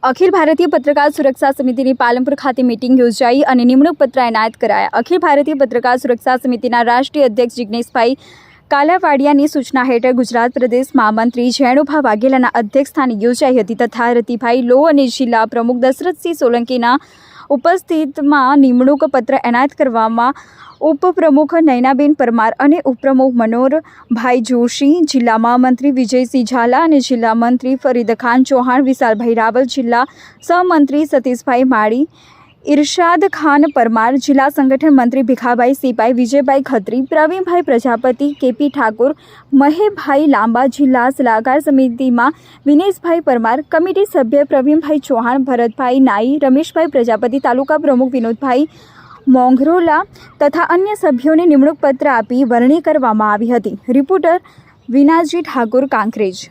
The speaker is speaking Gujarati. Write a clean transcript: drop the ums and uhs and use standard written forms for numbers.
અખિલ ભારતીય પત્રકાર સુરક્ષા સમિતિની પાલનપુર ખાતે મીટિંગ યોજાઈ અને નિમણૂક પત્ર એનાયત કરાયા. અખિલ ભારતીય પત્રકાર સુરક્ષા સમિતિના રાષ્ટ્રીય અધ્યક્ષ જિગ્નેશભાઈ કાલાવાડિયાની સૂચના હેઠળ ગુજરાત પ્રદેશ મહામંત્રી જૈનુભા વાઘેલાના અધ્યક્ષસ્થાને યોજાઈ હતી તથા રતિભાઈ લો અને જિલ્લા પ્રમુખ દશરથસિંહ સોલંકીના ઉપસ્થિતિમાં નિમણૂક પત્ર એનાયત કરવામાં ઉપપ્રમુખ નયનાબેન પરમાર અને ઉપપ્રમુખ મનોહરભાઈ જોશી, જિલ્લા મહામંત્રી વિજયસિંહ ઝાલા અને જિલ્લા મંત્રી ફરીદ ખાન ચૌહાણ, વિશાલભાઈ રાવલ, જિલ્લા સહમંત્રી સતીશભાઈ માળી, ઇરશાદ ખાન પરમાર, જિલ્લા સંગઠન મંત્રી ભીખાભાઈ સિપાઈ, વિજયભાઈ ખત્રી, પ્રવીણભાઈ પ્રજાપતિ, કેપી ઠાકોર, મહેભાઈ લાંબા, જિલ્લા સલાહકાર સમિતિમાં વિનેશભાઈ પરમાર, કમિટી સભ્ય પ્રવીણભાઈ ચૌહાણ, ભરતભાઈ નાઈ, રમેશભાઈ પ્રજાપતિ, તાલુકા પ્રમુખ વિનોદભાઈ મોંઘરોલા તથા અન્ય સભ્યોને નિમણૂક પત્ર આપી વરણી કરવામાં આવી હતી. રિપોર્ટર વિનાજી ઠાકોર, કાંકરેજ.